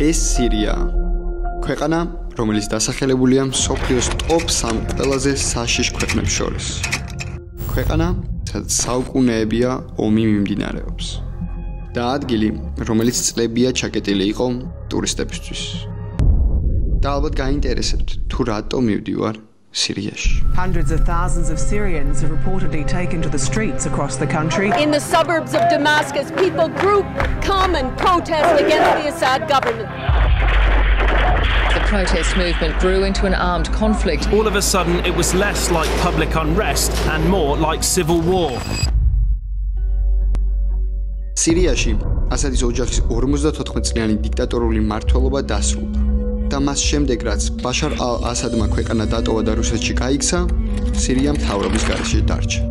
ეს სირია. ქვეყანა, რომელიც დასახელებულია მსოფლიოს ტოპ 3 ყველაზე საშიშ ქვეყნებს შორის. ქვეყანა, სადაც საუკუნეებია ომი მიმდინარეობს. და ადგილი, რომელიც წლებია ჩაკეტილი იყო ტურისტებისთვის. და ალბათ გაინტერესებთ, თუ რატო მივდივარ Siriashi. Hundreds of thousands of Syrians have reportedly taken to the streets across the country. In the suburbs of Damascus, people come and protest against the Assad government. The protest movement grew into an armed conflict. All of a sudden, it was less like public unrest and more like civil war. Siriashi, Assadis ოჯახის 54 წლიანი დიქტატორული მმართველობა დასრულდა. და მას შემდეგ რაც ბაშარ ალ-ასადმა ქვეყანა დატოვა და რუსეთში გაიქცა, სირია მთავრობის გარეშე დარჩა.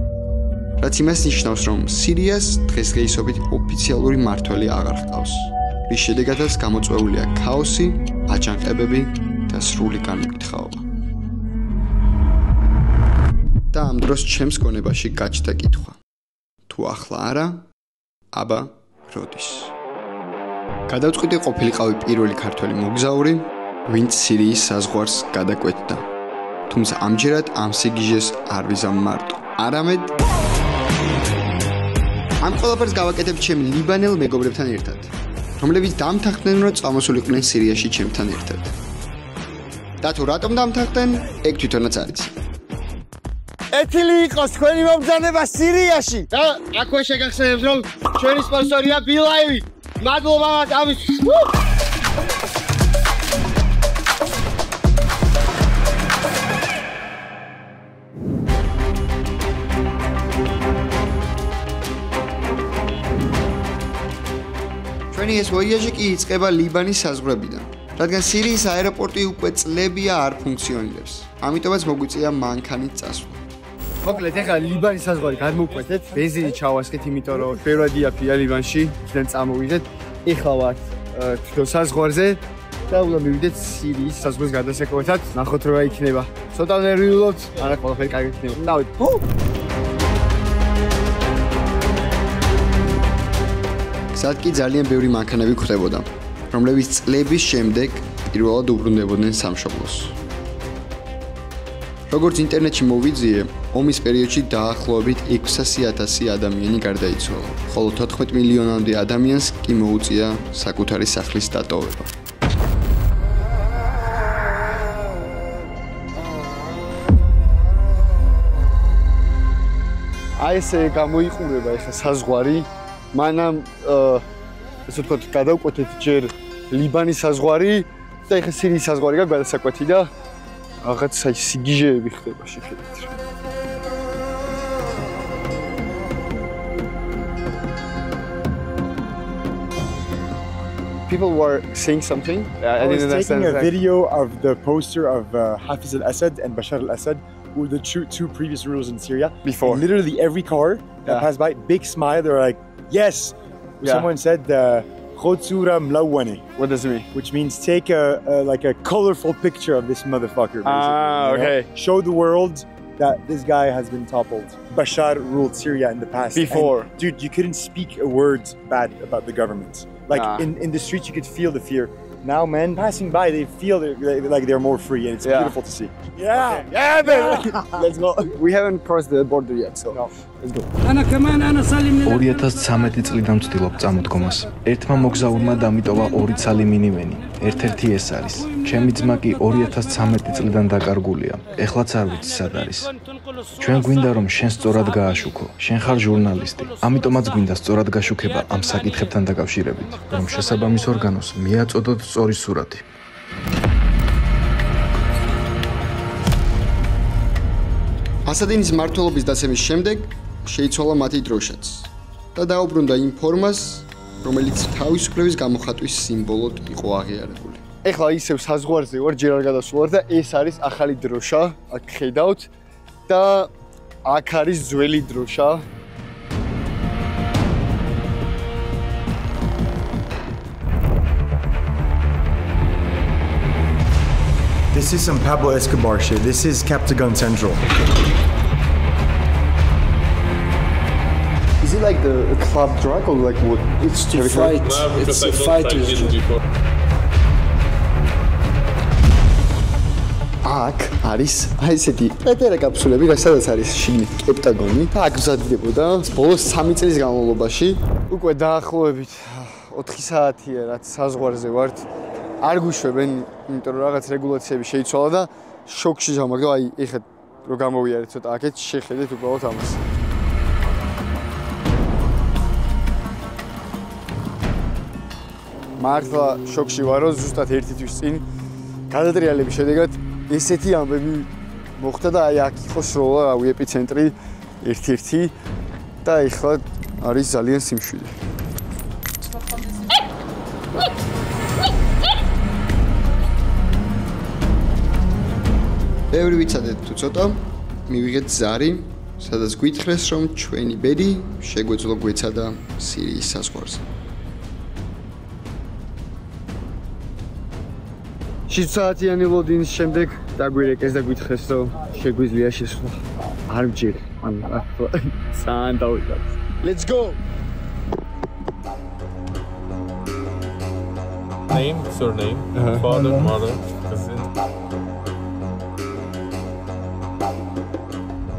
რაც იმას ნიშნავს, რომ სირიას დღესდღეობით ოფიციალური მმართველი აღარ ჰყავს, რის შედეგადაც გამოწვეულია ქაოსი, აჯანყებები და სრული განუკითხაობა. და ამ დროს ჩემს გონებაში გაჩნდა კითხვა: თუ ახლა არა, აბა როდის? გადავწყვიტე ყოფილიყავი პირველი ქართველი მოგზაური, ვინც სირიის საზღვარს გადაკვეთდა. თუმცა ამჯერად ამ სიგიჟეს არ ვიზამ მარტო. არამედ ამ ყველაფერს გავაკეთებ ჩემი ლიბანელ მეგობრებთან ერთად, რომლებიც დამთანხმდნენ, რომ წამოსულიყვნენ სირიაში ჩემთან ერთად. და თუ რატომ დამთანხმდნენ, ეგ თვითონაც არის. ეთილი იყოს თქვენი მომბრძანება სირიაში. და აქვე შეგახსენებთ, რომ ჩვენი სპონსორია ბილაივი. მადლობა ამის. ჩვენი ეს ვოიაჟი კი იწყება ლიბანის საზღვრებიდან, რადგან სირიის აეროპორტი უკვე წლებია არ ფუნქციონირებს. ამიტომაც მოგვიწია მანქანით წასვლა. მოკლედ ეხლა ლიბანის საზღვარი გადმოვკვეთეთ, ბენზინი ჩავასხეთ, იმიტომ რომ ბევრად იაფია ლიბანში, იქიდან წამოვიდეთ. ეხლა ვართ თვითონ საზღვარზე და უნდა მივიდეთ სირიის საზღვრის გადასაკვეთად. ნახოთ რა იქნება. ცოტა ნერვიულობთ, არა ყველაფერი კარგი იქნება. დავით. გზად კი ძალიან ბევრი მანქანები გვხვდებოდა, რომლებიც წლების შემდეგ პირველად უბრუნდებოდნენ სამშობლოს. როგორც ინტერნეტში მოვიძიე, ომის პერიოდში დაახლოებით 600,000 ადამიანი გარდაიცვალა, ხოლო 14 მილიონამდე ადამიანს კი მოუწია საკუთარი სახლის დატოვება. აი ესე გამოიყურება ეხლა საზღვარი. მანამ ესე ვთქვათ, გადავკვეთეთ ჯერ ლიბანის საზღვარი და ეხლა სირიის საზღვარი გაქვს გადასაკვეთი და რაღაც სიგიჟეები ხდება შეხედეთ. People were saying something. I was taking a video of the poster of Hafiz al-Assad and Bashar al-Assad, who were the two previous rulers in Syria. Before. And literally every car that passed by, big smile, they were like, yes. Someone said Khotsura Mlawane. What does it mean? Which means take like a colorful picture of this motherfucker. Ah, okay. You know? Show the world that this guy has been toppled. Bashar ruled Syria in the past. Before. And, dude, you couldn't speak a word bad about the government. Like in the streets, you could feel the fear. Now, men passing by, they feel like they're more free, and it's beautiful to see. Yeah, yeah, baby. Let's go. We haven't crossed the border yet, so let's go. 2013 წლიდან ვცდილობ წამოდგომას. ერთმა მოგზაურმა დამიტოვა 2 ცალი მინივენი. ერთ-ერთი ეს არის. ჩემი ძმა კი 2013 წლიდან დაკარგულია. ეხლაც არ ვიცი სად არის. ჩვენ გვინდა რომ შენ სწორად გააშუქო. შენ ხარ ჟურნალისტი. ამიტომაც გვინდა სწორად გაშუქება ამ საკითხებთან დაკავშირებით, რომ შესაბამის ორგანოს მიაწოდოთ სწორი სურათი. ასადინის მმართველობის დაცემის შემდეგ შეიცვალა მათი დროშაც და დაუბრუნდა იმ ფორმას, რომელიც თავისუფლების გამოხატვის სიმბოლოდ იყო აღიარებული. ეხლა ისევ საზღვარზე ვარ, ჯერ არ გადასვლა და ეს არის ახალი დროშა, აქ ხედავთ და აქ არის ძველი დროშა. This is some Pablo Escobar shit. This is Captagon Central. Is it like a club drug or like what? It's to fight. It's a fight. აქ არის აი ესეთი პეტერა კაფსულები, სადაც არის შიგნით კეპტაგონი და აქ მზადდებოდა ბოლოს 3 წლის განმავლობაში. უკვე დაახლოებით 4 საათია რაც საზღვარზე ვართ. არ გვიშვებენ, იმიტომ რომ რაღაც რეგულაციები შეიცვალა და შოკში ჯამაგდა. აი ეხლა რო გამოვიარე ცოტა აქეთ შეხედეთ უბრალოდ ამას. მართლა შოკში ვარო ზუსტად ერთი თვის წინ გადატრიალების შედეგად ესეთი ამბები მოხდა და აი აქ იყო სროლა რავი ეპიცენტრი ერთ-ერთი და ეხლა არის ძალიან სიმშვიდე. ბევრი ვიცადეთ თუ ცოტა მივიღეთ ზარი, სადაც გვითხრეს რომ ჩვენი ბედი შეგვეძლო გვეცადა სირიის საზღვარზე. 7 საათიანი ლოდინის შემდეგ დაგვირეკეს და გვითხრეს რომ შეგვიძლია შესვლა. არ მჯერ, ანუ ძალიან დავიწყოთ. Let's go. Name, surname, father, mother, cousin.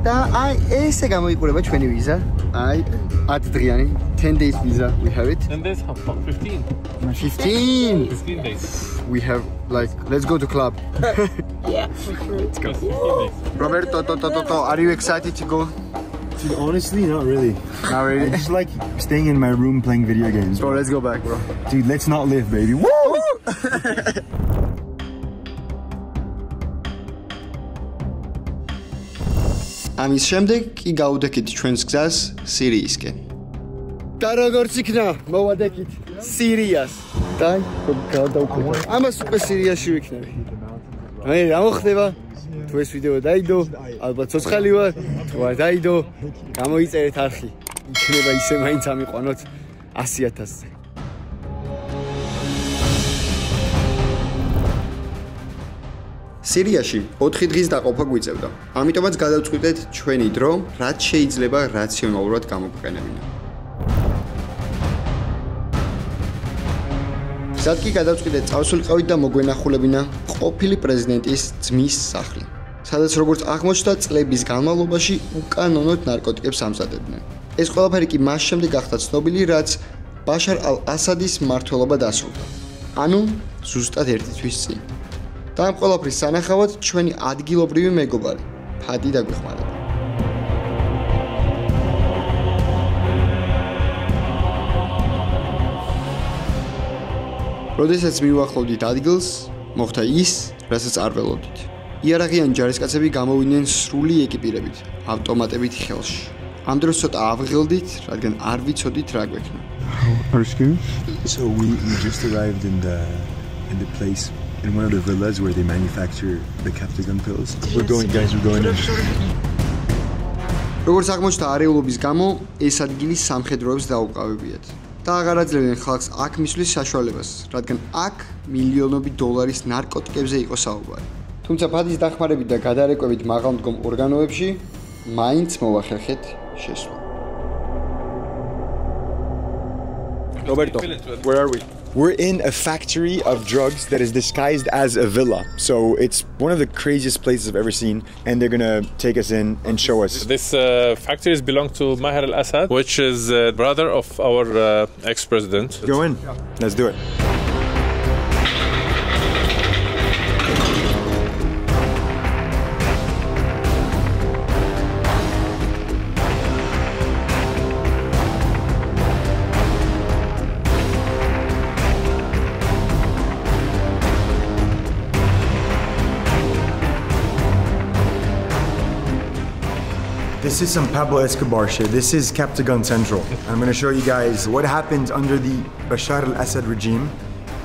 და აი ესე გამოიყურება ჩვენი ვიზა. აი 10 დღიანი 10 days visa we have it. 10 days, 15. 15 days. We have like let's go to club. Yeah. Let's go. Roberto, are you excited to go? Dude, honestly, not really. Not really. I just like staying in my room playing video games. Bro, let's go back, bro. Dude, let's not live, baby. Woo! ამის შემდეგ კი გავუდექით ჩვენს გზას სირიისკენ. და როგორც იქნა, მოვადექით სირიას. და გადავუკვირდა. ამას უკვე სირიაში ვიქნები. აი, რა მოხდება? თუ ეს ვიდეო დაიდო, ალბათ ცოცხალი ვარ, თუ არ დაიდო, გამოიწერეთ არხი. იქნება ისე მაინც ამიყვანოთ 100,000-ზე. სირიაში 4 დღის დაყოფა გვიწევდა. ამიტომაც გადავწყვიტეთ ჩვენი დრო, რაც შეიძლება რაციონალურად გამოგვყენებინა. სადაც გადავწყვიტეთ წავსულიყავით და მოგვენახულებინა ყოფილი პრეზიდენტის ძმის სახლი, სადაც როგორც აღმოჩნდა წლების განმავლობაში უკანონოდ ნარკოტიკებს ამზადებდნენ. ეს ყველაფერი კი მას შემდეგ გახდა ცნობილი, რაც ბაშარ ალ-ასადის მმართველობა დასრულდა. ანუ ზუსტად 1 თვის წინ. და ამ ყველაფრის სანახავად ჩვენი ადგილობრივი მეგობარი ფადი დაგვეხმარება. როდესაც მივახლოვდით ადგილს, მოხდა ის, რასაც არ ველოდით. იარაღიანი ჯარისკაცები გამოვიდნენ სრული ეკიპირებით, ავტომატებით ხელში. ამ დროს ცოტა ავღელდით, რადგან არ ვიცოდით რა გვექნა. Are you scared? So we just arrived in the place in one of the villas where they manufacture the Captagon pills. We're going in. როგორც აღმოჩნდა არეულობის გამო, ეს ადგილი სამხედროებს დაუყავებიათ. და აღარ აძლევდნენ ხალხს აქ მისვლის საშუალებას, რადგან აქ მილიონობით დოლარის ნარკოტიკებზე იყო საუბარი. თუმცა ფადის დახმარებით და გადარეკვებით მაღალმდგომ ორგანოებში მაინც მოვახერხეთ შესვლა. Roberto, where are we? We're in a factory of drugs that is disguised as a villa. So it's one of the craziest places I've ever seen, and they're gonna take us in and show us. This factories belong to Maher al-Assad, which is brother of our ex-president. Go in. Let's do it. This is some Pablo Escobar shit. This is Captagon Central. I'm gonna show you guys what happened under the Bashar al-Assad regime.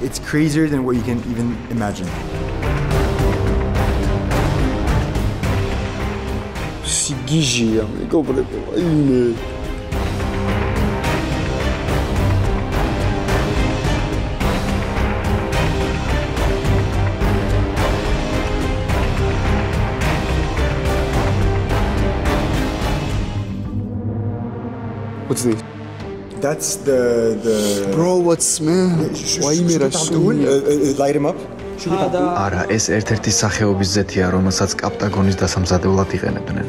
It's crazier than what you can even imagine. Sigijia, მეგობრებო, აიმე. That's the Bro, what's man? Why me light him up. არა, ეს ერთ-ერთი სახეობის ზეთია, რომელსაც კაპტაგონის დასამზადებლად იყენებდნენ.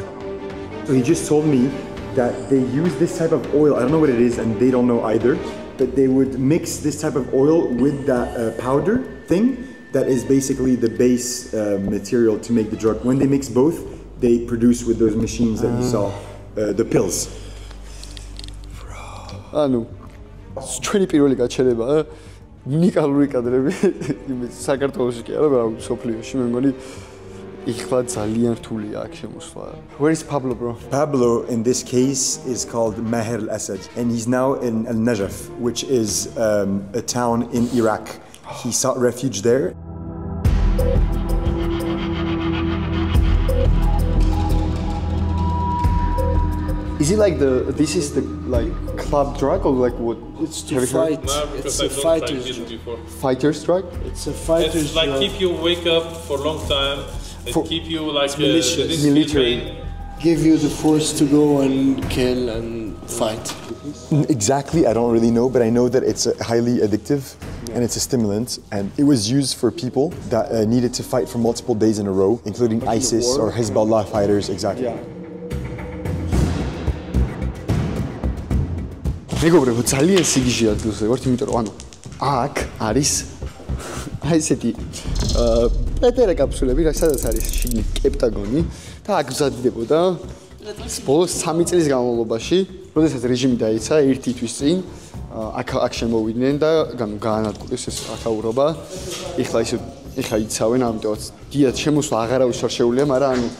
So he just told me that they use this type of oil. I don't know what it is, and they don't know either. But they would mix this type of oil with that powder thing that is basically the base material to make the drug. When they mix both, they produce with those machines that you saw the pills. ანუ ჩვენი პირველი გაჩერება უნიკალური კადრები საქართველოში კი არა, მაგრამ სოფლიოში მე მგონი იხლა ძალიან რთულია აქ შემოსვლა. Where is Pablo, bro? Pablo in this case is called Maher al-Assad, and he's now in Al-Najaf, which is a town in Iraq. He sought refuge there. Is it like this is the like club drug or like what? It's to fight. It's a fighter's drug. Fighter's drug? It's a fighter's drug. It's like keep you wake up for a long time. It keep you like military. Give you the force to go and kill and fight. Exactly, I don't really know, but I know that it's highly addictive and it's a stimulant, and it was used for people that needed to fight for multiple days in a row, including ISIS or Hezbollah fighters. Exactly. Yeah. მეგობრებო, ძალიან სიგიჟე ადგილზე ვართ, იმიტომ რომ ანუ აქ არის აი ესეთი პეტერა კაფსულები, სადაც არის შიგნით კეპტაგონი და აქ მზადდებოდა ბოლოს 3 წლის განმავლობაში, როდესაც რეჟიმი დაიცა 1 თვის წინ, აქ შემოვიდნენ და გაანადგურეს ეს ათაურობა. ეხლა იცავენ, ამიტომაც დიად შემოსვლა აღარავის არ შეუძლია, მაგრამ ანუ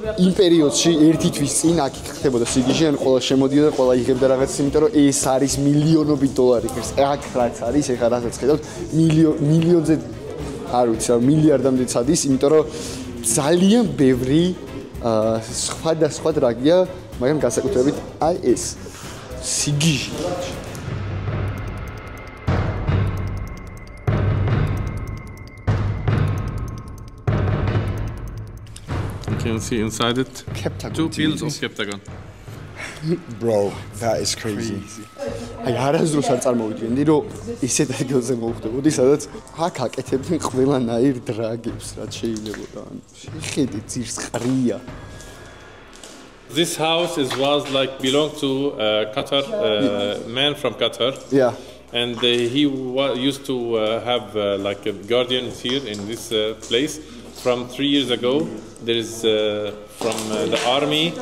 იმ პერიოდში 1 თვის წინ აქ ხდებოდა სიგიჟე, ან ყველა შემოდიოდა, ყველა იღებდა რაღაცას, იმიტომ რომ ეს არის მილიონობით დოლარი. აქ რაც არის, ეხლა რასაც ხედავთ, მილიონზე არ ვიცი, მილიარდამდე წადის, იმიტომ რომ ძალიან ბევრი სხვადასხვა დრაგია, მაგრამ განსაკუთრებით აი ეს სიგიჟე. You can see inside it two pills of Captagon. Bro, that is crazy. აი არასდროს არ წარმოვიდგენდი, რომ ისეთ ადგილზე მოვხდებოდი, სადაც აქ აკეთებდნენ ყველანაირ დრაგებს, რაც შეიძლებოდა. შეხედე, ძირს ყრია. This house was like belonged to Qatar, man from Qatar. Yeah. And he used to have like a guardian here in this place. From 3 years ago, there is from the army,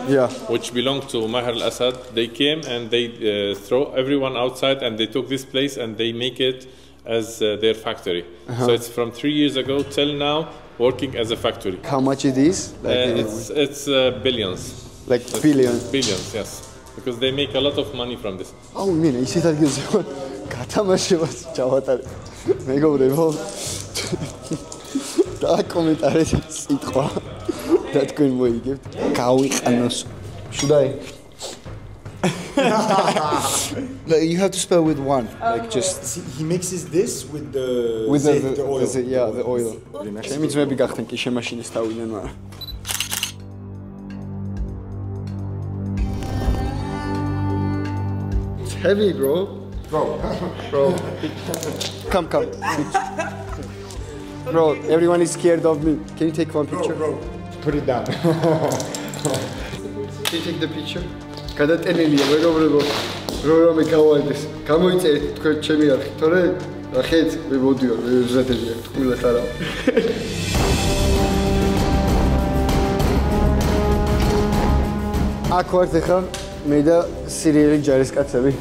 which belonged to Maher al-Assad. They came and they throw everyone outside, and they took this place and they make it as their factory. So it's from 3 years ago till now working as a factory. How much it is? Like, it's billions. Like billions? Billions, yes. Because they make a lot of money from this. Oh, I mean, ისეთ ადგილზე გათამაშებას ჩავატარებ. მეგობრებო, და კომენტარებში სიტყვა და თქვენ მოიგებთ გავიყანოს. Should I? You have to spell with one, like just. See, he mixes this with the oil. The oil. ჩემი ძმები გახდნენ კი შემაშინეს თავიდან, მაგრამ. It's heavy, bro. Bro. Come. Bro, everyone is scared of me. Can you take one picture? Bro, put it down. Can you take the picture? გადატენილია, მეგობრებო. რამე გავაიდეს. გამოიწერეთ თქვენ ჩემი არხი, თორე ახეთ მე მოდიარ, მე ვზადები აქ თქვილად არა. აქ ვართ ახლა მე და სირიელი ჯარისკაცები.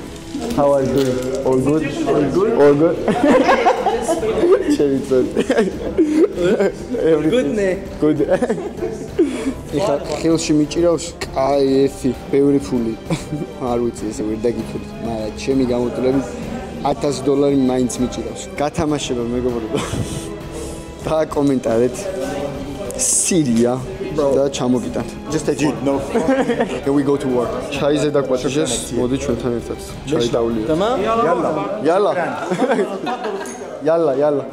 How are you doing? All good? All good? Good. ეხლა ხელში მიჭირავს კაიფი, ბევრი ფული. არ ვიცი ესე ვერ დაგიფულით, მაგრამ ჩემი გამოტვლები $1000 მაინც მიჭირავს. გათამაშება მეგობრებო. დააკომენტარეთ სირია და ჩამოგიტანთ. Just take it. No. Here we go to work. ჩაიზე დაგვაჭირეს, მოდი ჩვენთან ერთად. ჩაი დავლიოთ. Tamam? Yalla.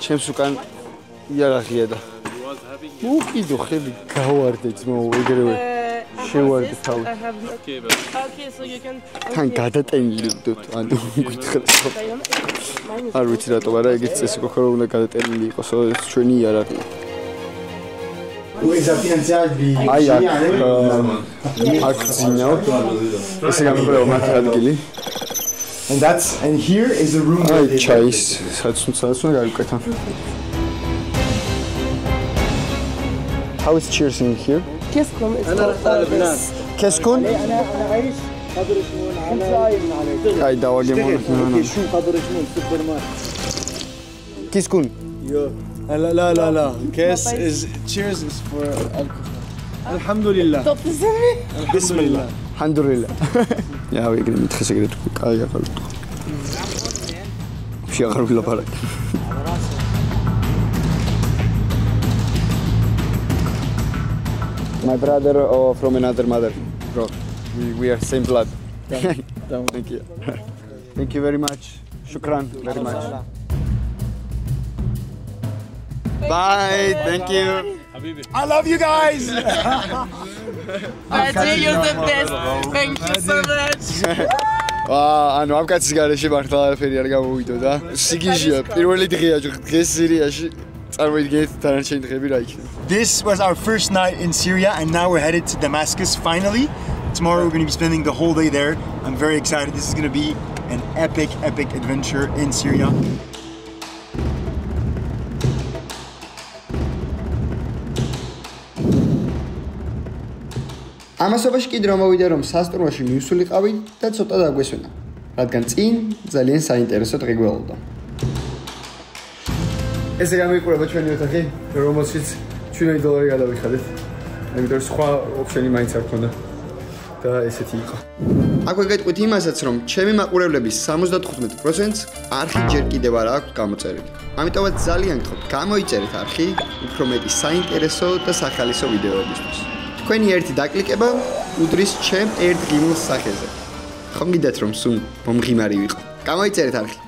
ჩემს უკან იარაღია და უკიდო ხელი გავარდე ძმო ეგრევე შევარდე თავი Okay, so you can თან გადატენილი ვდოთ ანუ გითხრათ არ ვიცი რატო არა ეგეც წესი გქონდა უნდა გადატენილი იყოს ჩვენი იარაღია აი აქ ძინავ ესე გამიგრევა მათ ადგილი and here is the room where they ჩაის სადაც უნდა გავიკეთა How is cheers in here? كيسكم كيسكون؟ أي دواء جمون كيسكون؟ لا كيس is cheers is for alcohol الحمد لله بسم الله الحمد لله يا هو يقدر يتخسر كده كايا قلت في أغرب لا بارك My brother from another mother, bro. We are same blood. Thank you. Thank you very much. Shukran very much. Bye. Thank you. I love you guys. You're the best. Thank you so much. ანუ ამ კაცის გარეშე მართლა არაფერი არ გამოვიდო და სიგიჟია პირველი დღეა დღეს სირიაში წარმოიდგინეთ დანარჩენი დღეები რა იქნება This was our first night in Syria and now we're headed to Damascus finally. Tomorrow we're going to be spending the whole day there. I'm very excited. This is going to be an epic adventure in Syria. ამასობაში კიდე რომ მოვიდა რომ სასტუმროში მივსულიყავით და ცოტა დაგვესვენა, რადგან წინ ძალიან საინტერესო დღე გველოდა. ესე გამოიყურება ჩვენი ოთახი, რომელშიც $7 გადავიხადეთ. ამიტომ სხვა ოფშენი მაინც არ ქონდა და ესეთი იყო. აქვე გეტყვით იმასაც, რომ ჩემი მაყურებლების 75%-ს არხი ჯერ კიდევ არ აქვს გამოწერილი. ამიტომაც ძალიან გთხოვთ, გამოიწერეთ არხი უფრო მეტი საინტერესო და სახალისო ვიდეოებისთვის. თქვენი ერთი დაკლიკება უდრის ჩემ ერთ ღიმილს სახეზე. ხომ გიდათ რომ სულ მომღიმარი ვიყო. გამოიწერეთ არხი.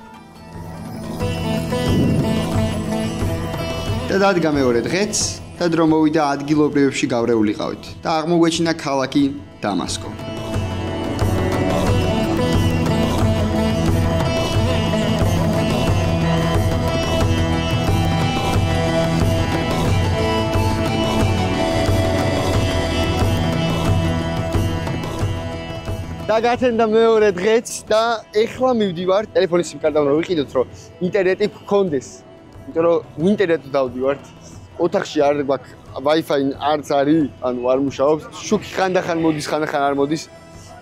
და დადგა მეორე დღეც და დრო მოვიდა ადგილობრივებში გავრეულიყავით და აღმოგვეჩინა ქალაქი დამასკო. და გათენდა მეორე დღეც და ეხლა მივდივართ ტელეფონის სიმკარდან რომ ვიყიდოთ რომ ინტერნეტი გქონდეს. იმიტომ რომ ინტერნეტით დავდივართ. ოთახში არ გვაქვს Wi-Fi არც არის, ანუ არ მუშაობს. შუქი ხანდახან მოდის, ხანდახან არ მოდის.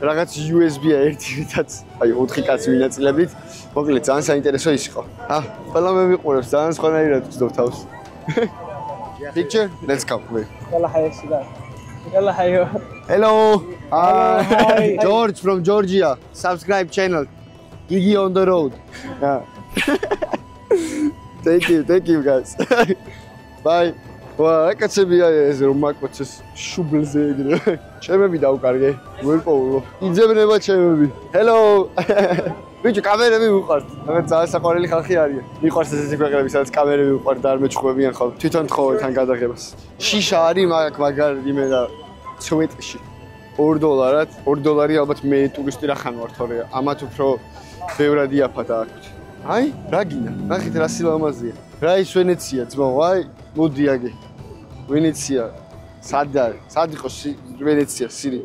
რაღაც USB-ა ერთი ვიდაც, აი 4 კაცი ვინაწილებით. მოკლედ ძალიან საინტერესო ის იყო. ყველა მე მიყურებს, ძალიან სხვანაირად ვწდობ თავს. Picture, let's go. يلا حياك شباب. يلا حيو. Hello. Hi. George from Georgia. Subscribe channel. Gigi on the road. Yeah. Thank you guys. Bye. Wow, კაცებია ეს რომ მაკოცეს შუბლზე ეგრე. ჩემები დავკარგე. ვერპოულო. იძებნება ჩემები. Hello. ბიჭო, კამერები ვიყართ. რაღაც ძალიან საყვარელი ხალხი არიან. მიყვარს ესეთი ქვეყნები, სადაც კამერები ვიყართ და არ მეჩხუბებიან ხოლმე. თვითონ თხოვენ თან გადაღებას. შიშა არის მაგარ იმე და სვეტში. $2. $2 ალბათ მე ტურისტი რახან ვარ თორე ამათ უფრო ბევრად იაფადა აქვთ. აი, რა გინდა? ნახეთ რა სილამაზეა. რა ის ვენეცია ძმო, აი, მოდი აგე. ვენეცია. სად არის? სად იყო ვენეცია, სირი?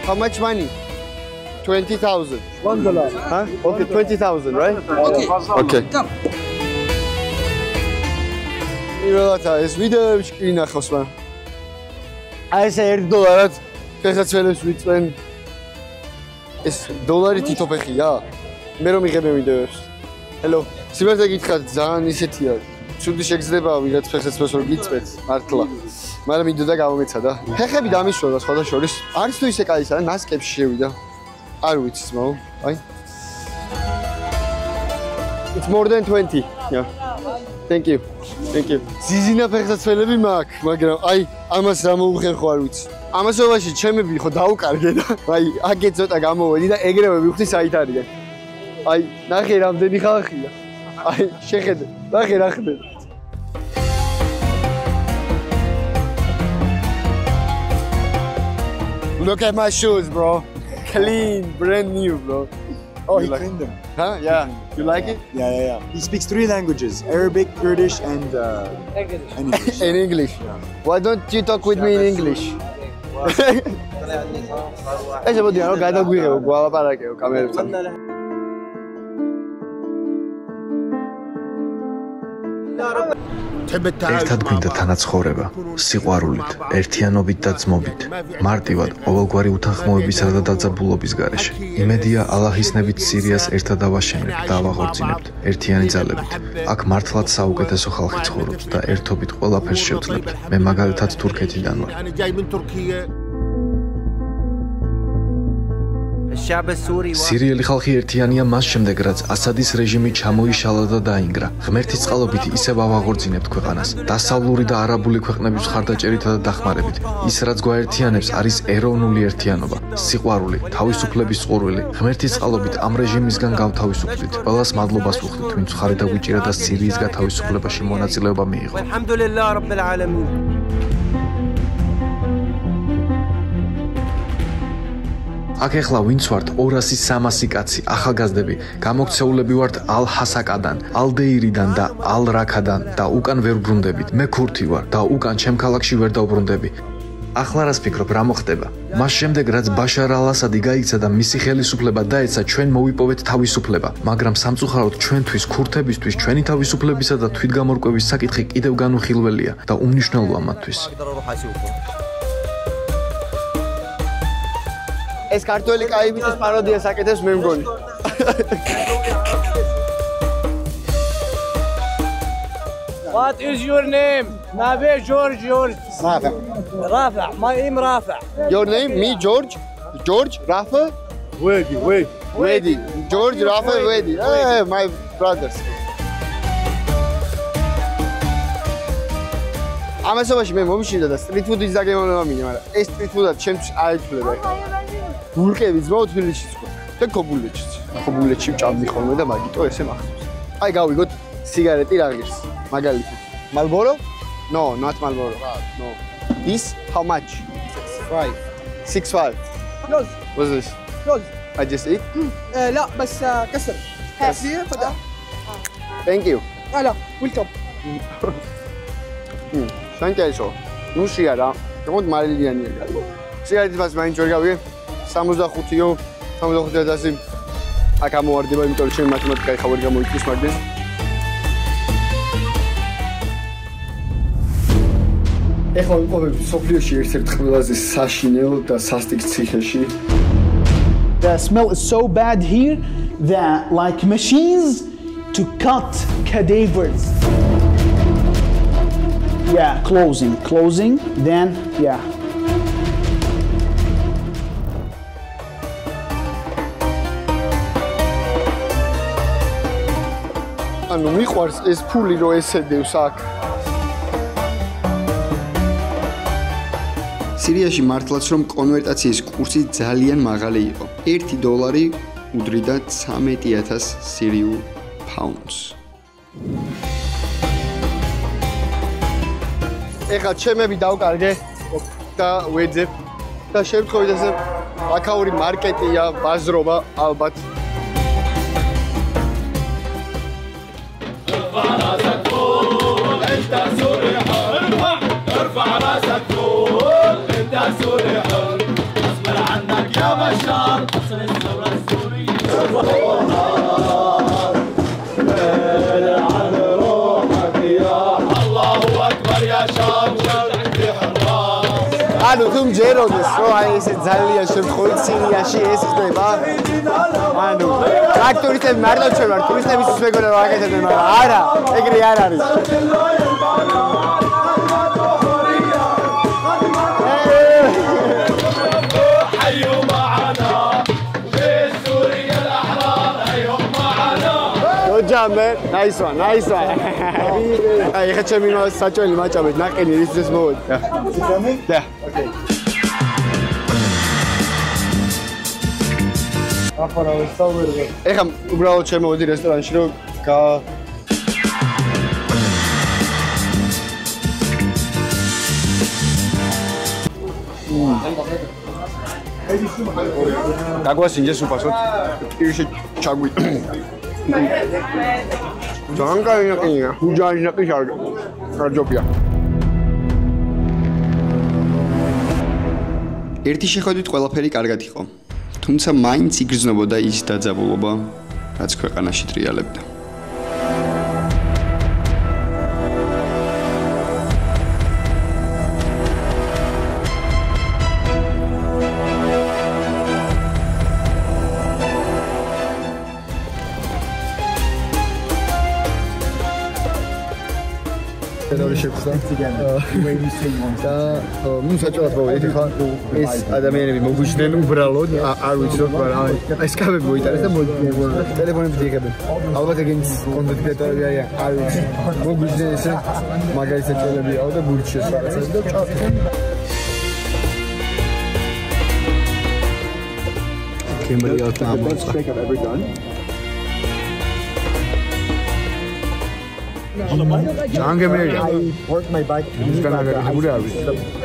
How much money? 20,000. $1. Huh? Okay, 20,000, right? Okay. Come. Იროთა ეს ვიდეოებში ვინახავს მან. აი ეს $1-ად ფეხაცველებს ვიწვენ. ეს $1 თითო ფეხია? მე რომ მიღებ ვიდეოებს. Hello. სიმართლე გითხრათ ძალიან ისეთია. ცუდი შეგძლება ვიღაც ფეხაცველს რომ გიწვეთ მართლა. მაგრამ მინდოდა გამომეცადა. ფეხები დამისვლა სხვათა შორის. არის თუ ისე კაი არა, ნასკებში შევიდა. არ ვიცი ძმაო. აი. It's more than 20. Yeah. Thank you. Thank you. ზიზინა ფეხსაცმელები მაქვს, მაგრამ აი ამას რა მოუხერხო არ ვიცი. ამასობაში ჩემები ხო დაუკარგე და აი აქეთ ცოტა გამოვედი და ეგრევე ვიხდი საით არიან. აი ნახე რამდენი ხალხია. აი შეხედე, ნახე რა ხდება. Look at my shoes, bro. Clean, brand new, bro. Oh, he cleaned them. Huh? Yeah. You like it? Yeah. He speaks 3 languages: Arabic, Kurdish, and English. In English. Why don't you talk with me in English? ეს მოდი რა გადაგვიღებო გვალაპარაკეო კამერებთან. ერთად გვინდა თანაცხოვრება, სიყვარულით, ერთიანობით და ძმობით, მარტივად, ყოველგვარი უთანხმოებისა და დაძაბულობის გარეშე. იმედია ალაჰის ნებით სირიას ერთად ავაშენებთ და ავაღორძინებთ, ერთიანი ძალებით. აქ მართლაც საუკეთესო ხალხი ცხოვრობს და ერთობით ყველაფერს შევძლებთ. მე მაგალითად თურქეთიდან ვარ. სირიელი ხალხი ერთიანია მას შემდეგ, რაც ასადის რეჟიმი ჩამოიშალა და დაინგრა. ღმერთის წყალობით ისევ ავაღორძინებთ ქვეყანას, დასავლური და არაბული ქვეყნების მხარდაჭერითა და დახმარებით. ის, რაც გვაერთიანებს, არის ეროვნული ერთიანობა, სიყვარული, თავისუფლების წყურვილი. ღმერთის წყალობით ამ რეჟიმისგან გავთავისუფლდით. ყველას მადლობას ვუხდით, ვინც მხარი დაგვიჭირა და სირიის გათავისუფლებაში მონაწილეობა მიიღო. აქ ეხლა ვინც ვართ 200-300 კაცი, ახალგაზრდები, გამოქცეულები ვართ ალ-ჰასაკადან, ალ-დეირიდან და ალ-რაქადან და უკან ვერ ბრუნდებით. მე ქურთი ვარ და უკან ჩემ ქალაქში ვერ დავბრუნდები. ახლა რას ფიქრობ, რა მოხდება? მას შემდეგ, რაც ბაშარ ალ-ასადი გაიქცა და მისი ხელისუფლება დაეცა, ჩვენ მოვიპოვეთ თავისუფლება, მაგრამ სამწუხაროდ ჩვენთვის, ქურთებისთვის, ჩვენი თავისუფლებისა და თვითგამორკვევის საკითხი კიდევ განუხილველია და უმნიშვნელოა მათთვის. ეს ქართველი კაიბიტის პაროდიას აკეთებს მე მგონი. What is your name? Nabe George. Rafa. My name Rafa. Your name? Me George. George Rafa? Wedi. George Rafa Wedi. Hey, my brothers. ამასობაში მე მომიშინდა და სტრიტ ფუდის დაგემოვნება მინდა, მაგრამ ეს სტრიტ ფუდად ჩემთვის არ ითვლება. ბურკები ძმაო თბილისშიც ხო და ქობულეთშიც. ქობულეთში ვჭამდი ხოლმე და მაგიტო ესე მახსოვს. აი გავიგოთ სიგარეტი რა ღირს. მაგალითად. Marlboro? No, not Marlboro. No. This how much? 6.5. Close. What's this? Close. I just eat? لا بس كسر. هذه خدها. Thank you. لا welcome. სანკეშო. ნუ შეარა. თქო მარილიანია. სიგარეტის მას მაინც ვერ გავიგე. 65-ო, 65,000 აქ ამოვარდება, იმიტომ რომ ჩემი მათემატიკა ეხა ვერ გამოიწვის მაგდეს. ეხლა ვიმყოფებით სოფლიოში ერთ-ერთ ყველაზე საშინელ და სასტიკ ციხეში. The smell is so bad here that like machines to cut cadavers. Yeah, closing, then yeah. ანუ მიყვარს ეს ფული რო ესედევს აქ. სირიაში მართლაც რომ კონვერტაციის კურსი ძალიან მაღალი იყო. $1 უდრიდა 13,000 სირიულ ფაუნდს. ეხლა ჩემები დავკარგე და ვეძებ და შემთხვევით ესე აქაური მარკეტია, ბაზრობა ალბათ. ارفع راسك فوق انت سوري حر اصبر عنك يا بشار اصل الثوره السوريه على روحك يا الله اكبر يا شام عندي حراس ანუ თუ მჯეროდეს რომ აი ესე ძალიან შემთხვევით სირიაში ეს ხდება ანუ ტრაქტორისტები მარტო ჩვენ ვარ ტურისტებისთვის მეგონა რომ აკეთებენ მაგრამ არა ეგრე არ არის job, man. Nice one. I had to be such a much of it. Not any this mode. Yeah. Okay. ეხა უბრალოდ შემოვედი რესტორანში რომ გაგვასინჯე სუპასო პირში ჩაგვი ჯანკაინაკია უჯაინაკი შარჯობია ერთი შეხედვით ყველაფერი კარგად იყო თუმცა მაინც იგრძნობოდა ის დაძაბულობა რაც ქვეყანაში ტრიალებდა საჭიროა გავიდეთ ხა ეს ადამიანები მოგვიჩნდნენ უბრალოდ არ ვიცი რომ ეს კაბები მოიტანეს და ტელეფონები დიეგებენ ალბათ ეგენს კონტენტ კრეატორები არ ვიცი მოგვიჩნდნენ ესე მაგალითად ტელეფონებიაო და გურჩეს რაღაცას და კემბერი ავტომატს Janggemeri. I parked my bike. He's gonna get a good hours.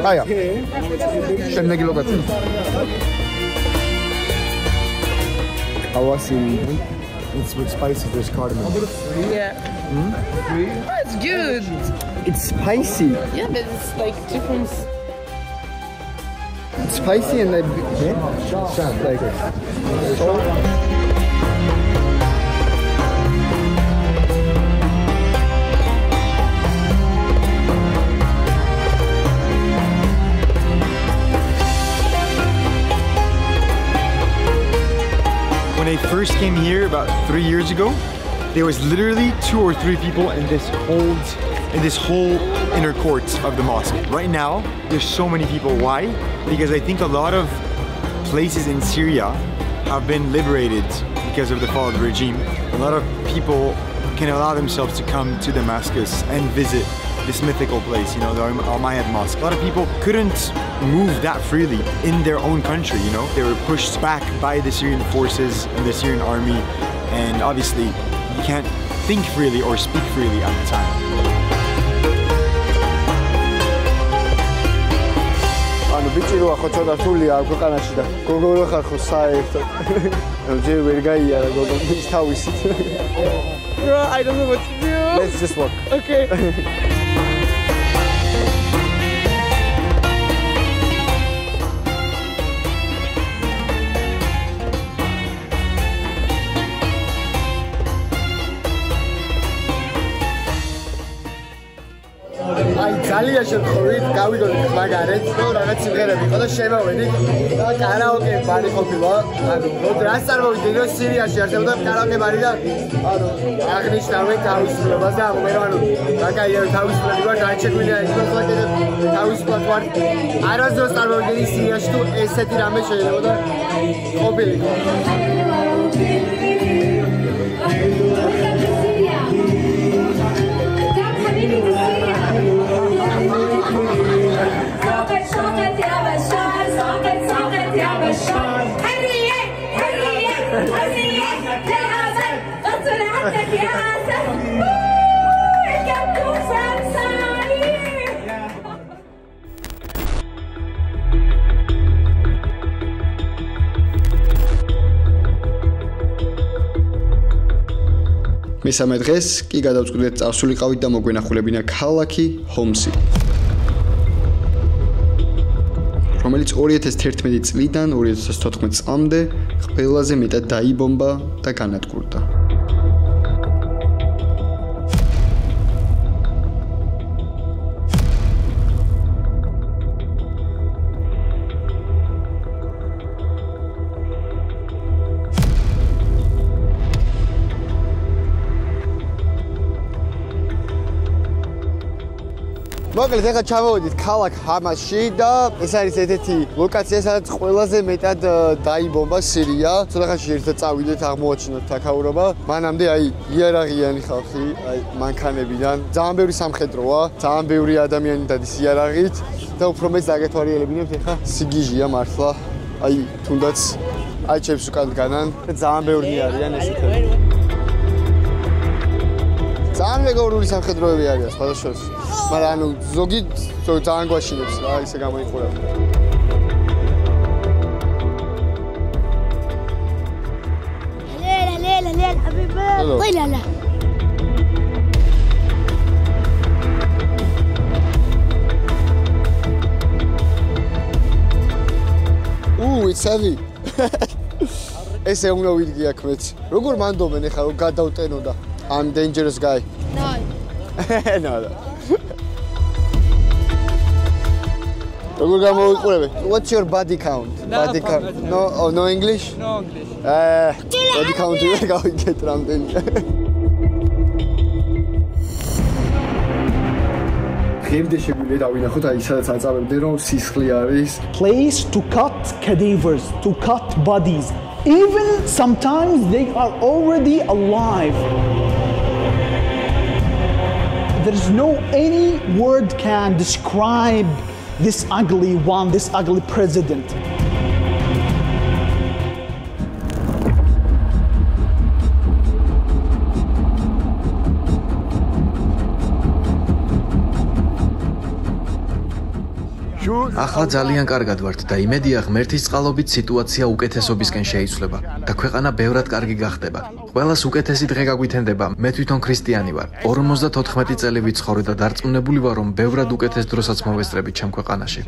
Ah, yeah. 10 kilometers. I was in. It's with spicy. There's cardamom. Yeah. That's good. It's spicy. Yeah, but it's like different. It's spicy and like. When I first came here about 3 years ago, there was literally 2 or 3 people in this whole inner court of the mosque. Right now, there's so many people. Why? Because I think a lot of places in Syria have been liberated because of the fall of the regime. A lot of people can allow themselves to come to Damascus and visit this mythical place, you know, the Al-Mayad Mosque. A lot of people couldn't move that freely in their own country, you know. They were pushed back by the Syrian forces and the Syrian army, and obviously you can't think freely or speak freely at the time. ბიჭი რო ახო ცოტა სულია ქვეყანაში და გოგო რო ხარ ხო საერთოდ ჯერ ვერ გაიარა გოგო ის თავისით Bro, I don't know what to do. Let's just walk. Okay. ძალიან შემთხვევით გავიდოდით მაგარეთ და რაღაც სიმღერები იყო და შემოვედით და კარაოკე ბარი ყოფილა ანუ რას წარმოვიდგინე რომ სირიაში არსებობდა კარაოკე ბარი და ანუ აღნიშნავენ თავისუფლებას და მე რომ ანუ მაგაია თავისუფლება ვარ დაჩეკვინე ის პლატფორმაზე თავისუფლად ვარ არასდროს წარმოვიდგინე სირიაში თუ ესეთი რამე შეიძლება და ყოფილიყო მესამე დღეს კი გადავწყვიტეთ წავსულიყავით და მოგვენახულებინა ქალაქი ჰომსი რომელიც 2011 წლიდან 2014 წლამდე ყველაზე მეტად დაიბომბა და განადგურდა მოკლედ ეხლა ჩავავედით ქალაქ ჰამასში და ეს არის ერთ-ერთი ლოკაცია, სადაც ყველაზე მეტად დაიბომბა სირია. ცოტა ხანში ერთად წავიდეთ, აღმოაჩინოთ თაქაურობა. მანამდე იარაღიანი ხალხი, მანქანებიდან. ძალიან ბევრი სამხედროა, ძალიან ბევრი ადამიანი დადის იარაღით და უფრო მეც დაგეთვალიერებინებთ ეხლა სიგიჟია მართლა. თუნდაც ჩემს უკან დგანან და ძალიან ბევრი არიან ესეთები. ძალიან მეგობრული სამხედროები არიან სხვადასხვა. მაგრამ ზოგი ძალიან გვაშინებს რა, ისე გამოიყურება. لا حبيبي طلع لا it's heavy. ესე უნდა ვიდგი აქ მეც. როგორ მანდობენ ეხლა რომ გადავტენო და I'm dangerous guy. No. No. როგორ გამოვიყურებე? What's your body count? Body count. No English? No English. Body count ვერ გავიგეთ რამდენი. ხემდე შეგვიძლია დავინახოთ აი სადაც აწავებდნენ რომ სისხლი არის. Place to cut cadavers, to cut bodies. Even sometimes they are already alive. There's no any word can describe this ugly one, this ugly president. ახლა ძალიან კარგად ვართ და იმედია ღმერთის წყალობით სიტუაცია უკეთესობისკენ შეიცვლება და ქვეყანა ბევრად კარგი გახდება. ყველას უკეთესი დღე გაგვითენდება. მე თვითონ ქრისტიანი ვარ. 54 წელი ვიცხოვრე და დარწმუნებული ვარ, რომ ბევრად უკეთეს დროსაც მოვესწრებით ჩემ ქვეყანაში.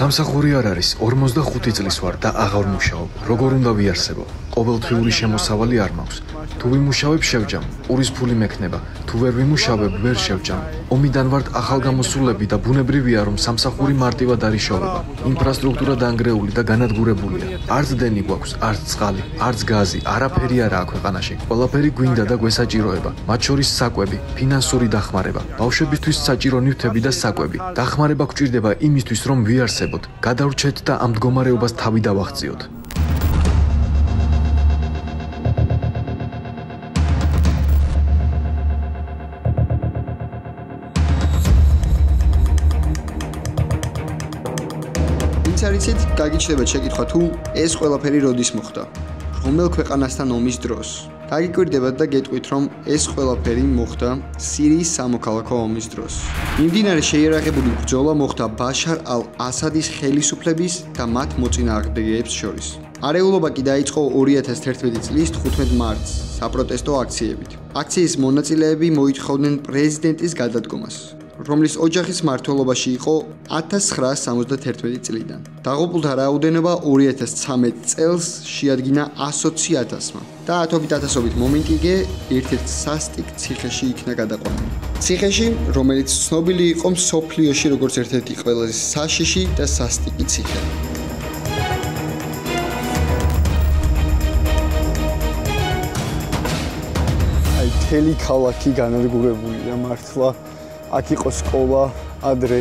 სამსახური არ არის, 45 წლის ვარ და აღარ მუშაობ. როგორ უნდა ვიარსებო? ყოველთვიური შემოსავალი არ მაქვს. თუ ვიმუშავებ, შევჯამ. ურის ფული მექნება. თუ ვერ ვიმუშავებ, ვერ შევჯამ. ომიდან ვართ ახალგამოსულები და ბუნებრივია, რომ სამსახური მარტივად არ იშოვება. ინფრასტრუქტურა დანგრეული და განადგურებულია. არც დენი გვაქვს, არც წყალი, არც გაზი, არაფერი არაა ქვეყანაში. ყველაფერი გვინდა და გვესაჭიროება. მათ შორის საკვები, ფინანსური დახმარება, ბავშვებისთვის საჭირო ნივთები და საკვები. დახმარება გვჭირდება იმისთვის, რომ ვიარსებოთ, გადავრჩეთ და ამ მდგომარეობას თავი დავაღწიოთ. არიცით, გაგიჩნდებათ შეკითხვა თუ ეს ყველაფერი როდის მოხდა? რომელ ქვეყანასთან ომის დროს? გაგიკვირდებათ და გეტყვით, რომ ეს ყველაფერი მოხდა სირიის სამოქალაქო ომის დროს. მიმდინარე შეიარაღებული ბრძოლა მოხდა ბაშარ ალ-ასადის ხელისუფლების და მათ მოწინააღმდეგეებს შორის. არეულობა კი დაიწყო 2011 წლის 15 მარტს საპროტესტო აქციებით. აქციის მონაწილეები მოითხოვდნენ პრეზიდენტის გადადგომას, რომლის ოჯახის მმართველობაში იყო 1971 წლიდან. დაღუპულთა რაოდენობა 2013 წელს შეადგინა 120.000-მა და ათობით მომენტიგე ერთ-ერთ სასტიკ ციხეში იქნა გადაყვანილი. ციხეში, რომელიც ცნობილი იყო მსოფლიოში როგორც ერთ-ერთი ყველაზე საშიში და სასტიკი ციხე. მთელი ქალაქი განადგურებულია მართლა. აქ იყო სკოლა, ადრე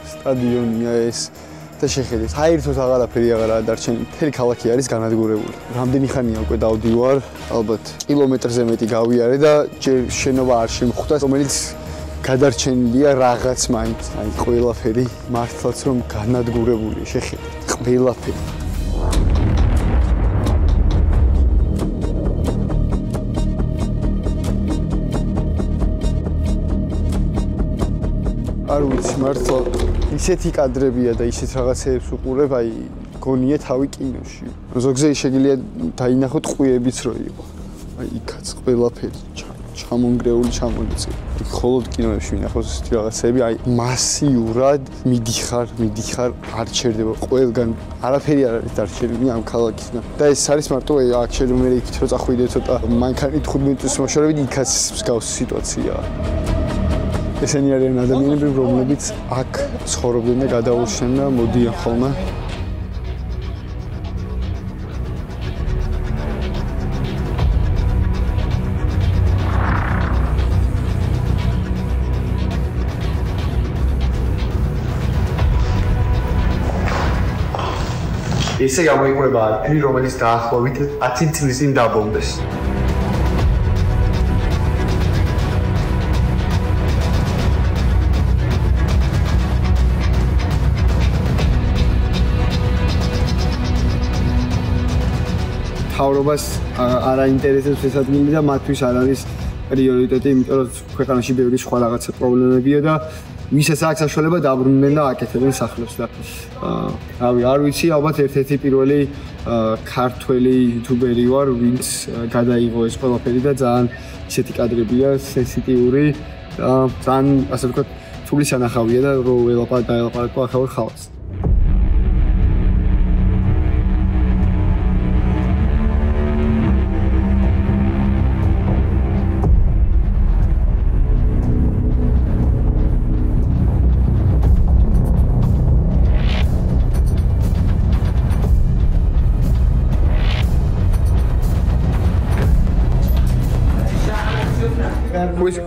სტადიონია ეს და შეხედეთ, საერთოდ აღარაფერი აღარაა დარჩენილი. მთელი ქალაქი არის განადგურებული. რამდენი ხანია უკვე დავდივარ, ალბათ კილომეტრზე მეტი გავიარე და ჯერ შენობა არ შემხვდა, რომელიც გადარჩენილია რაღაც მაინც. აი ყველაფერი მართლაც რომ განადგურებულია, შეხედეთ, ყველაფერი. არ ვიცი მართლა ისეთი კადრებია და ისეთ რაღაცეებს უყურებ, აი გონია თავი კინოში. ზოგზე შეგიძლია დაინახოთ ყვიებიც რო იყო. აი იქაც ყველაფერი ჩამონგრეული, ჩამონიწილი. მხოლოდ კინოებში ვინახავს ესეთი რაღაცები, აი მასიურად მიდიხარ, არ ჩერდება ყველგან. არაფერი არ არის დარჩენილი ამ ქალაქისგან. და ეს არის მარტო აქ შეიძლება მე იქით რო წახვიდე ცოტა მანქანით 15 წუთის მოშორებით, იქაც მსგავსი სიტუაციაა. ესენი არიან ადამიანები, რომლებიც აქ ცხოვრობდნენ და გადაურჩნენ და მოდიან ხოლმე. ესე გამოიყურება ფერი, რომელიც დაახლოებით 10 წლის წინ დაბომბეს. თავრობას არ აინტერესებს ეს ადგილი და მათთვის არ არის პრიორიტეტი, იმიტომ რომ ქვეყანაში ბევრი სხვა რაღაცა პრობლემებია და ვისაც აქვს საშუალება დაბრუნდნენ და აკეთებენ სახლებს და რავი, არ ვიცი, ალბათ ერთ-ერთი პირველი ქართველი იუთუბერი ვარ, ვინც გადაიღო ეს ყველაფერი და ძალიან ისეთი კადრებია, სენსიტიური და ძალიან ასე ვთქვათ, თულისანახავია და რო ველაპარაკო ახალ ხალხს.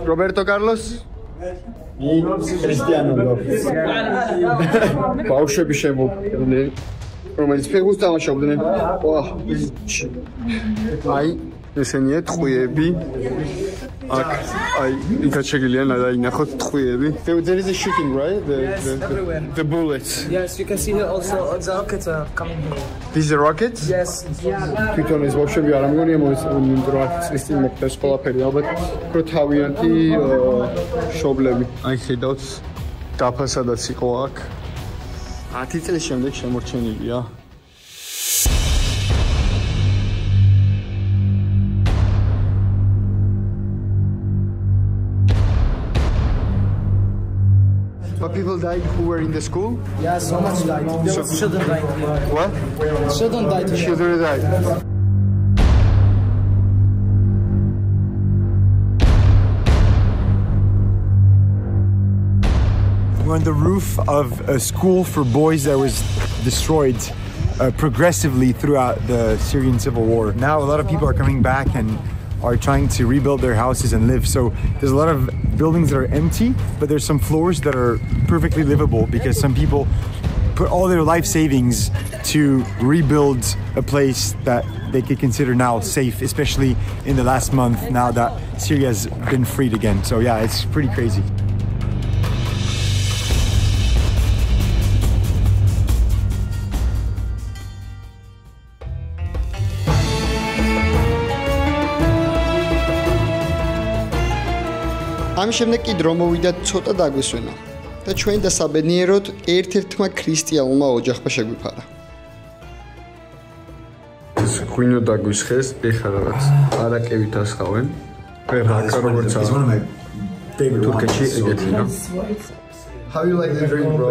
Roberto Carlos? Cristiano. ბავშვები შემოგვიდნენ, რომელიც ფეხბურთს თამაშობდნენ. აი, ესენია ტყვიები. აქ, აი, იქაც შეგიძლია დაინახოთ ტყვიები. There is a shooting, right? The bullets. Yes, you can see here also the rocket coming here. This is a rocket? Yes. თვითონ ეს ბავშვები არ ამგონია მოიწონილ წლის წინ მოხდეს ყველაფერი, ალბათ უფრო თავიანთი შობლები. აი ხედავთ დაფასადაც იყო აქ. 10 წლის შემდეგ შემორჩენილია. But people died who were in the school? Yeah, so much died. There was children died here. What? Children died here. Children died. We're on the roof of a school for boys that was destroyed progressively throughout the Syrian civil war. Now a lot of people are coming back and are trying to rebuild their houses and live. So there's a lot of buildings that are empty, but there's some floors that are perfectly livable because some people put all their life savings to rebuild a place that they could consider now safe, especially in the last month now that Syria has been freed again. So yeah, it's pretty crazy. ამ შემდეგ კი დრო მოვიდა ცოტა დაგვისვენა და ჩვენ დასაბედნიეროდ ერთ-ერთმა ქრისტიანულმა ოჯახმა შეგვიფარა. ეს ღვინო დაგვისხეს, ეხლა რაღაც არაკევით ასხავენ. ფერაკა როგორც არის. თურქეთში ეგეთია. How you like the drink, bro?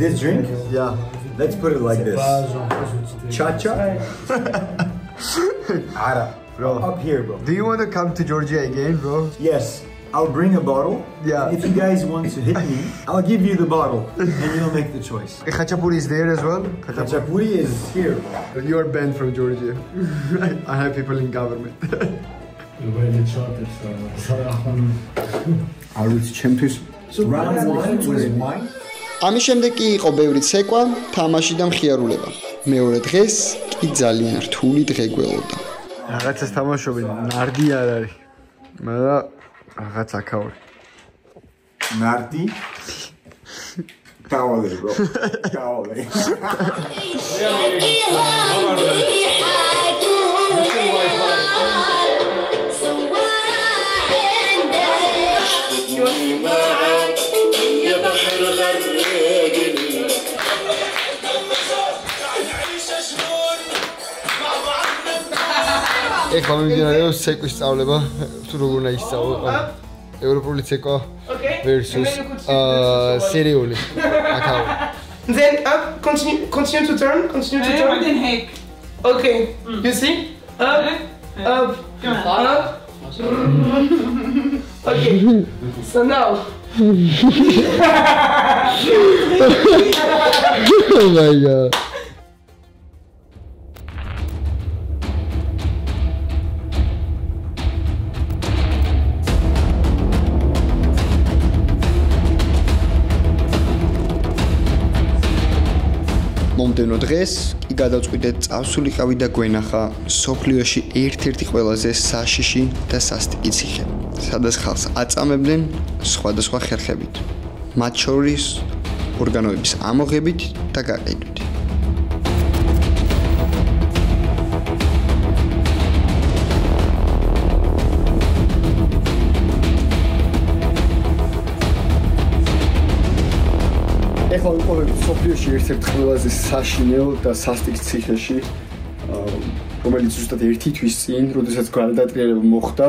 This drink? Yeah. Let's put it like this. Cha-cha? Ara. Bro. Up here, bro. Do you want to come to Georgia again, bro? Yes. I'll bring a bottle. Yeah. If you guys want to hit me, I'll give you the bottle, and you'll make the choice. Khachapuri is there as well. Khachapuri is here. You are banned from Georgia. I have people in government. I will champions. Round one was wine. ამის შემდეგ კი იყო ბევრი ცეკვა, თამაში და მხიარულება. მეორე დღეს კი ძალიან რთული დღე გველოდა. რაღაცას თამაშობენ, ნარდი არ არის. მაგრამ რაღაც აქაური. Nardi? Cavale, bro. Cavale. ეხლა მიმდინარეობს ცეკვის სწავლება, თუ როგორ უნდა ისწავლო. ევროპული ცეკვა versus სერიული. აქაო. Then up, continue to turn, continue to turn. Okay, you see? Up, up, up. Okay, so now. Oh my god. მომდევნო დღეს კი გადავწყვიტეთ წავსულიყავი და გვენახა სოფლიოში ერთ-ერთი ყველაზე საშიში და სასტიკი ციხე, სადაც ხალხს აწამებდნენ სხვადასხვა ხერხებით, მათ შორის ორგანოების ამოღებით და გაყიდვით. ეხლა ვიყავით სოფლიოში ერთ-ერთ ყველაზე საშინელ და სასტიკ ციხეში, რომელიც ზუსტად ერთი თვის წინ, როდესაც გარდატრიალება მოხდა,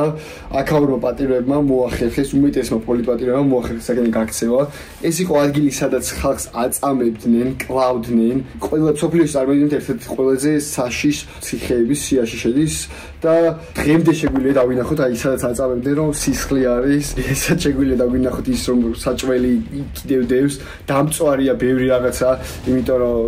აქაურმა პატიმრებმა მოახერხეს, უმეტესმა პოლიტპატიმრებმა მოახერხეს საკენი გაქცევა. ეს იყო ადგილი, სადაც ხალხს აწამებდნენ, კლავდნენ. ყველა სოფლიოში წარმოიდგინეთ ერთ-ერთი ყველაზე საშიშ ციხეების სიაში შედის და დღემდე შეგვიძლია დავინახოთ, აი სადაც აწამებდნენ, რომ სისხლი არის, ესაც შეგვიძლია დავინახოთ ის, რომ საჭველი კიდევ დევს, დამწვარია ბევრი რაღაცა, იმიტომ რომ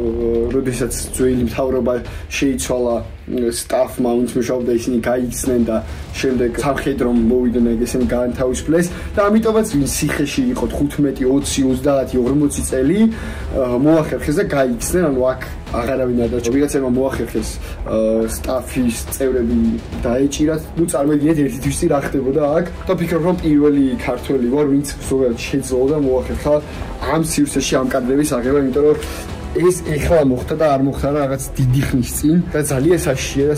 როდესაც ძველი მთავრობა შეიცვალა სტაფმა, ვინც მუშაობდა, ისინი გაიქცნენ და შემდეგ სამხედრომ მოვიდნენ, ესენი გაანთავისუფლეს და ამიტომაც ვინც ციხეში იყო 15, 20, 30, 40 წელი მოახერხეს და გაიქცნენ, ანუ აქ აღარავინ არ დაჭრა. ვიღაცებმა მოახერხეს სტაფის წევრები დაეჭირათ. ნუ წარმოიდგინეთ ერთი თვის წინ რა ხდებოდა აქ. და ფიქრობ, რომ პირველი ქართველი ვარ, ვინც ზოგადად შეძლო და მოახერხა ამ სივრცეში ამ კადრების აღება, იმიტომ რომ ეს ეხლა მოხდა და არ მოხდა რაღაც დიდი ხნის წინ და ძალიან საშიშია და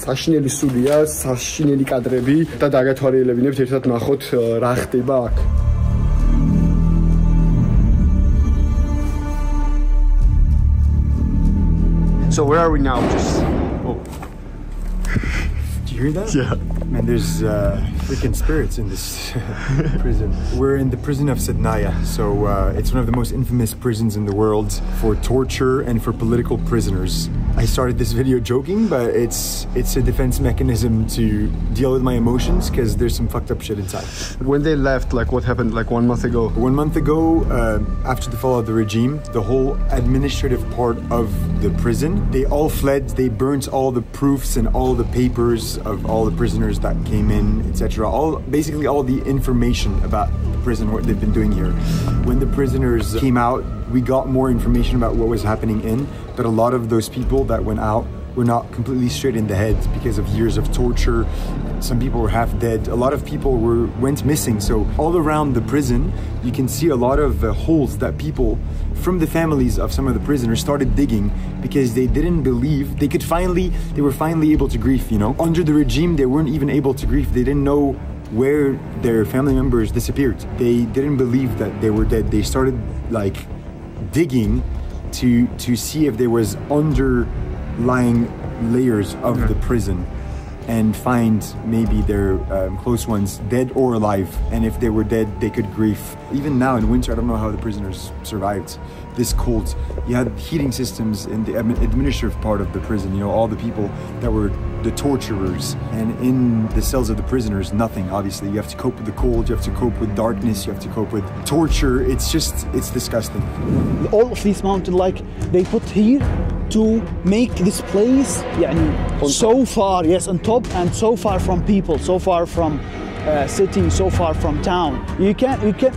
საშინელი სულია, საშინელი კადრები და დაგათვალიერებინებთ ერთად ნახოთ რა ხდება აქ. So where are we now? Do you hear that? Yeah. Man, there's freaking spirits in this prison. We're in the prison of Sednaya, so it's one of the most infamous prisons in the world for torture and for political prisoners. I started this video joking, but it's a defense mechanism to deal with my emotions because there's some fucked up shit inside. When they left, like what happened like 1 month ago? 1 month ago, after the fall of the regime, the whole administrative part of the prison, they all fled. They burnt all the proofs and all the papers of all the prisoners that came in, etc. Basically all the information about the prison, what they've been doing here. When the prisoners came out, we got more information about what was happening in, but a lot of those people that went out were not completely straight in the head because of years of torture. Some people were half dead. A lot of people went missing. So all around the prison, you can see a lot of holes that people from the families of some of the prisoners started digging because they didn't believe they were finally able to grieve, you know. Under the regime, they weren't even able to grieve. They didn't know where their family members disappeared. They didn't believe that they were dead. They started like digging to see if there was underlying layers of the prison and find maybe their close ones dead or alive, and if they were dead they could grieve. Even now in winter, I don't know how the prisoners survived this cold. You had heating systems in the administrative part of the prison, you know, all the people that were the torturers, and in the cells of the prisoners, nothing. Obviously you have to cope with the cold, you have to cope with darkness, you have to cope with torture. It's disgusting. All of these mountain, like they put here to make this place so far, yes, on top, and so far from people, so far from city, so far from town.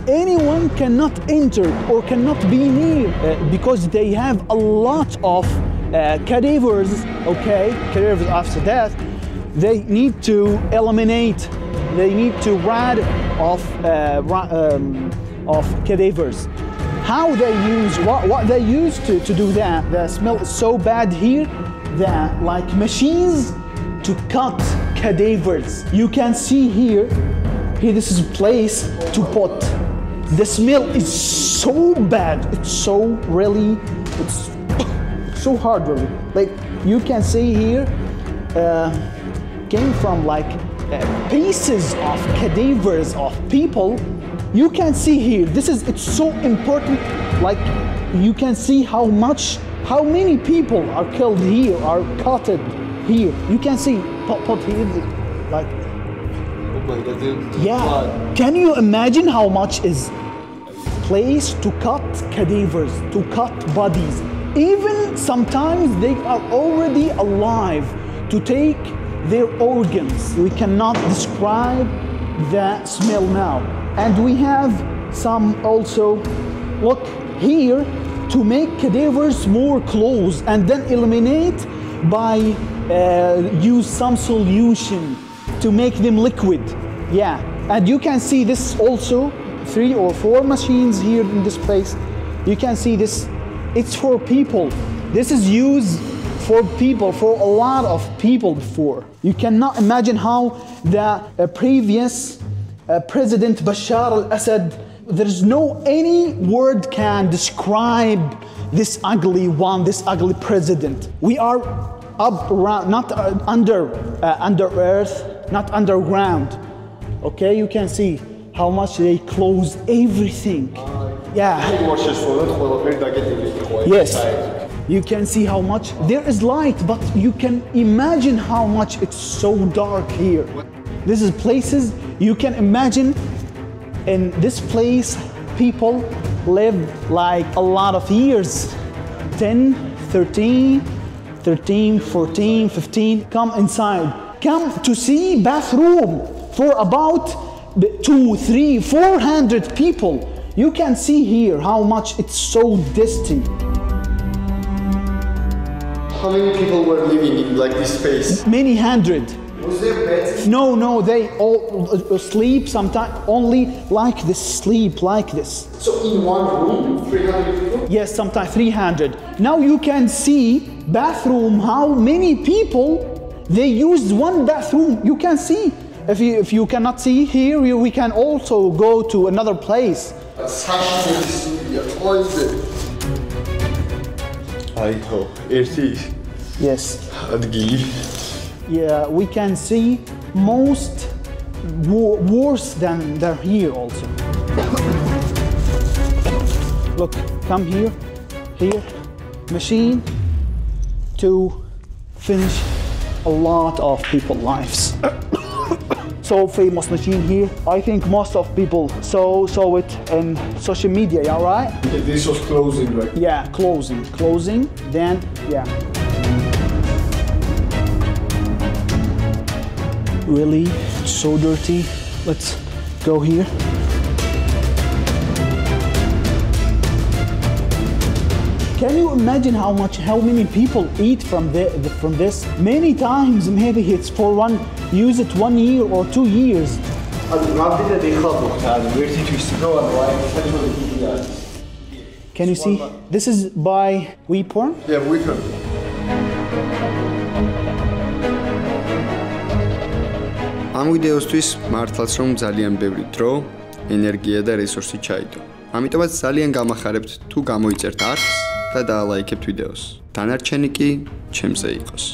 Anyone cannot enter or cannot be near because they have a lot of cadavers, cadavers after death. They need to eliminate, they need to rid of cadavers. How they use, what they use to do that. The smell is so bad here that like machines to cut cadavers. You can see here this is a place to put. The smell is so bad. It's so really, it's so hard really. Like you can see here came from like pieces of cadavers of people. You can see here, it's so important, like you can see how many people are killed here, are cutted here. You can see, put here, like, oh my God, yeah, can you imagine how much is place to cut cadavers, to cut bodies? Even sometimes they are already alive to take their organs. We cannot describe the smell now. And we have some also, look here, to make cadavers more close and then eliminate by use some solution to make them liquid. Yeah, and you can see this also 3 or 4 machines here in this place. You can see this, it's for people. This is used for people, for a lot of people before. You cannot imagine how the previous President Bashar al-Assad, there's no any word can describe this ugly one, this ugly president. We are up around, not under earth, not underground. Okay, you can see how much they close everything. Yeah. Yes. You can see how much there is light, but you can imagine how much it's so dark here. This is places you can imagine. In this place, people live like a lot of years. 10, 13, 14, 15. Come inside. Come to see bathroom for about 200, 300, 400 people. You can see here how much it's so distant. How many people were living in like this space? Many hundred. Was there beds? No, they all sleep sometimes only like this, sleep like this. So in one room, 300 people? Yes, sometimes 300. Now you can see bathroom, how many people they used one bathroom. You can see. If you cannot see here, we can also go to another place. Yes. Yeah, we can see most worse than they're here also. Look, come here, machine to finish a lot of people's lives. So famous machine here. I think most of people saw it in social media, yeah, right? This was closing, right? Yeah, closing, then, yeah. Really, it's so dirty. Let's go here. Can you imagine how many people eat from this? Many times, maybe it's for use it 1 year or 2 years. Can you see? This is by WePorn? Yeah, WePorn. ამ ვიდეოსთვის მართლაც რომ ძალიან ბევრი დრო, ენერგია და რესურსი ჩაიდო. ამიტომაც ძალიან გამახარებთ თუ გამოიწერთ არხს და დაალაიქებთ ვიდეოს. დანარჩენი კი ჩემზე იყოს.